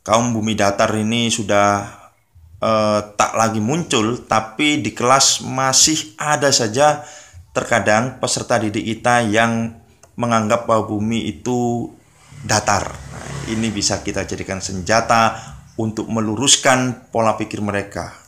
kaum bumi datar ini sudah tak lagi muncul, tapi di kelas masih ada saja terkadang peserta didik kita yang menganggap bahwa bumi itu datar. Nah, ini bisa kita jadikan senjata untuk meluruskan pola pikir mereka.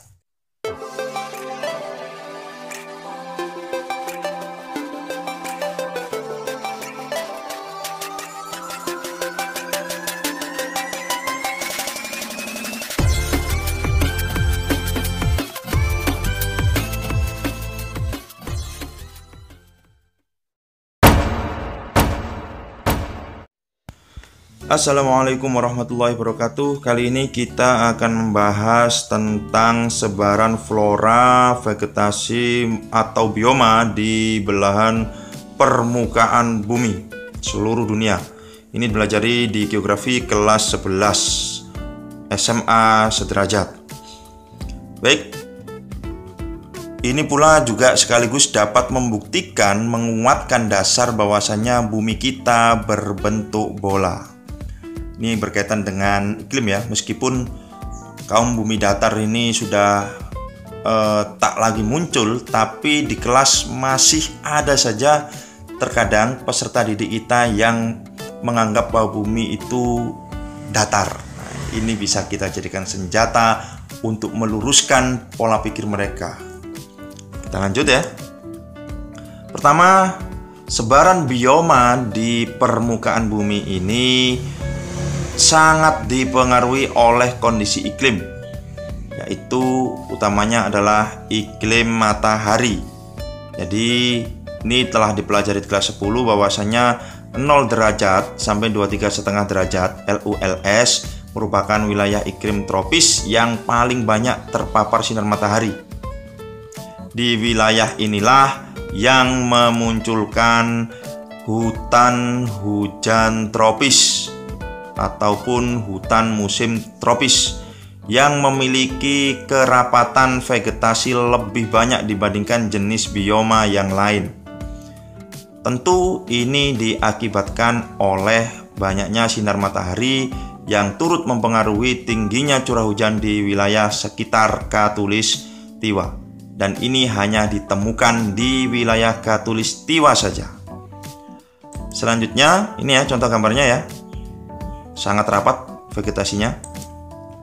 Assalamualaikum warahmatullahi wabarakatuh. Kali ini kita akan membahas tentang sebaran flora, vegetasi atau bioma di belahan permukaan bumi seluruh dunia. Ini dipelajari di geografi kelas 11 SMA sederajat. Baik, ini pula juga sekaligus dapat membuktikan, menguatkan dasar bahwasannya bumi kita berbentuk bola. Ini berkaitan dengan iklim ya, meskipun kaum bumi datar ini sudah tak lagi muncul, tapi di kelas masih ada saja terkadang peserta didik kita yang menganggap bahwa bumi itu datar. Nah, ini bisa kita jadikan senjata untuk meluruskan pola pikir mereka. Kita lanjut ya. Pertama, sebaran bioma di permukaan bumi ini sangat dipengaruhi oleh kondisi iklim, yaitu utamanya adalah iklim matahari. Jadi ini telah dipelajari di kelas 10 bahwasanya 0 derajat sampai 23,5 derajat LULS merupakan wilayah iklim tropis yang paling banyak terpapar sinar matahari. Di wilayah inilah yang memunculkan hutan hujan tropis ataupun hutan musim tropis yang memiliki kerapatan vegetasi lebih banyak dibandingkan jenis bioma yang lain. Tentu ini diakibatkan oleh banyaknya sinar matahari yang turut mempengaruhi tingginya curah hujan di wilayah sekitar Khatulistiwa, dan ini hanya ditemukan di wilayah Khatulistiwa saja. Selanjutnya ini ya contoh gambarnya ya, sangat rapat vegetasinya.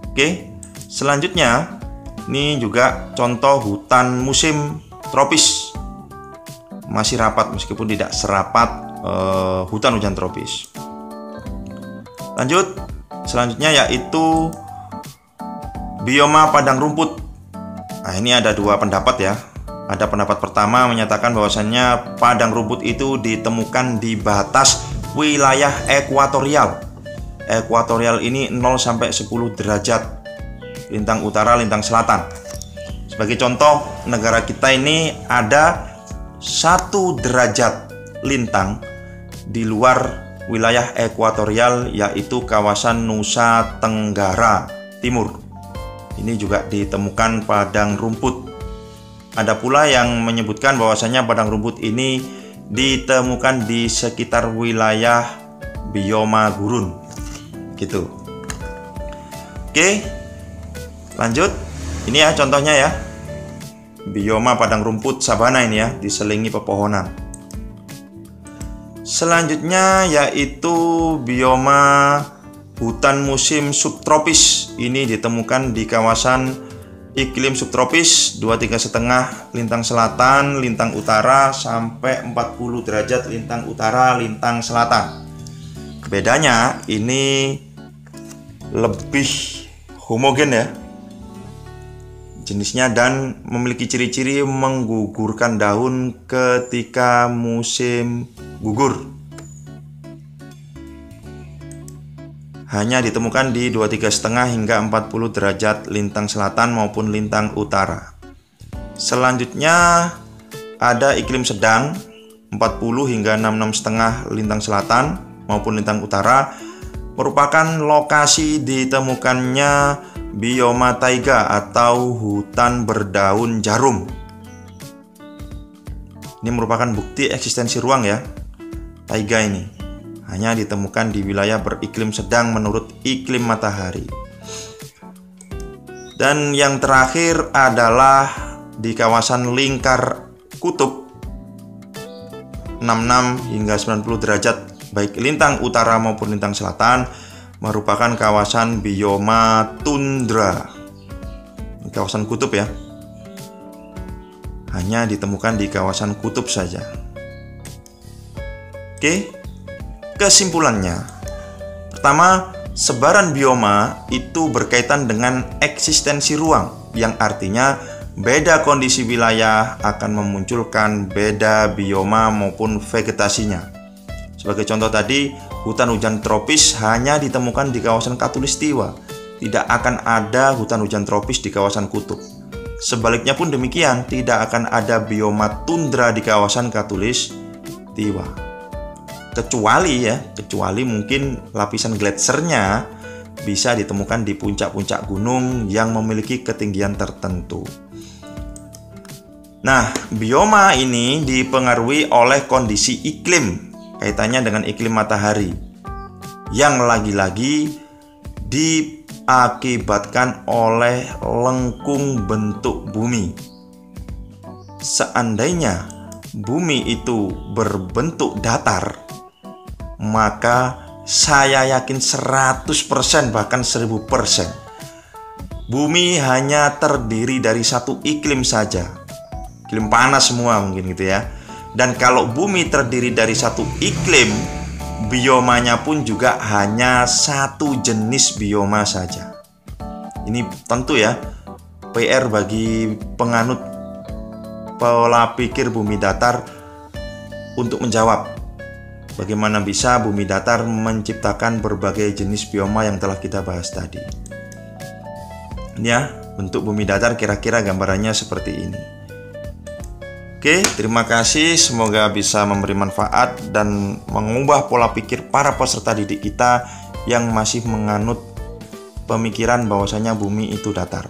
Oke, selanjutnya ini juga contoh hutan musim tropis, masih rapat meskipun tidak serapat hutan hujan tropis. Lanjut, selanjutnya yaitu bioma padang rumput. Nah, ini ada dua pendapat ya. Ada pendapat pertama menyatakan bahwasannya padang rumput itu ditemukan di batas wilayah ekuatorial. Ekuatorial ini 0 sampai 10 derajat lintang utara, lintang selatan. Sebagai contoh, negara kita ini ada 1 derajat lintang di luar wilayah ekuatorial, yaitu kawasan Nusa Tenggara Timur. Ini juga ditemukan padang rumput. Ada pula yang menyebutkan bahwasanya padang rumput ini ditemukan di sekitar wilayah bioma gurun gitu. Oke, lanjut. Ini ya contohnya ya, bioma padang rumput sabana ini ya, diselingi pepohonan. Selanjutnya yaitu bioma hutan musim subtropis. Ini ditemukan di kawasan iklim subtropis 23,5 lintang selatan, lintang utara sampai 40 derajat lintang utara, lintang selatan. Bedanya ini lebih homogen ya jenisnya dan memiliki ciri-ciri menggugurkan daun ketika musim gugur. Hanya ditemukan di 23,5 hingga 40 derajat lintang selatan maupun lintang utara. Selanjutnya ada iklim sedang 40 hingga 66,5 lintang selatan maupun lintang utara, merupakan lokasi ditemukannya bioma taiga atau hutan berdaun jarum. Ini merupakan bukti eksistensi ruang ya, taiga ini. hanya ditemukan di wilayah beriklim sedang menurut iklim matahari. Dan yang terakhir adalah di kawasan lingkar kutub 66 hingga 90 derajat baik lintang utara maupun lintang selatan merupakan kawasan bioma tundra. Ini kawasan kutub ya. Hanya ditemukan di kawasan kutub saja. Oke, kesimpulannya. Pertama, sebaran bioma itu berkaitan dengan eksistensi ruang, yang artinya beda kondisi wilayah akan memunculkan beda bioma maupun vegetasinya. Sebagai contoh tadi, hutan hujan tropis hanya ditemukan di kawasan Khatulistiwa. Tidak akan ada hutan hujan tropis di kawasan kutub. Sebaliknya pun demikian, tidak akan ada bioma tundra di kawasan Khatulistiwa. Kecuali mungkin lapisan gletsernya bisa ditemukan di puncak-puncak gunung yang memiliki ketinggian tertentu. Nah, bioma ini dipengaruhi oleh kondisi iklim, kaitannya dengan iklim matahari, yang lagi-lagi diakibatkan oleh lengkung bentuk bumi. Seandainya bumi itu berbentuk datar, maka saya yakin 100% bahkan 1000% bumi hanya terdiri dari satu iklim saja. Iklim panas semua mungkin gitu ya. Dan kalau bumi terdiri dari satu iklim, biomanya pun juga hanya satu jenis bioma saja. Ini tentu ya PR bagi penganut pola pikir bumi datar untuk menjawab bagaimana bisa bumi datar menciptakan berbagai jenis bioma yang telah kita bahas tadi. Ini ya, bentuk bumi datar kira-kira gambarannya seperti ini. Oke, terima kasih. Semoga bisa memberi manfaat dan mengubah pola pikir para peserta didik kita yang masih menganut pemikiran bahwasanya bumi itu datar.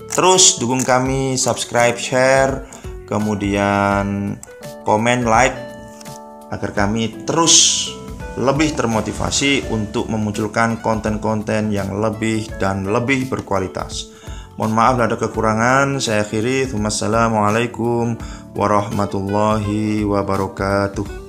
Terus dukung kami, subscribe, share, kemudian komen, like, agar kami terus lebih termotivasi untuk memunculkan konten-konten yang lebih dan lebih berkualitas. Mohon maaf bila ada kekurangan. Saya akhiri. Wassalamualaikum warahmatullahi wabarakatuh.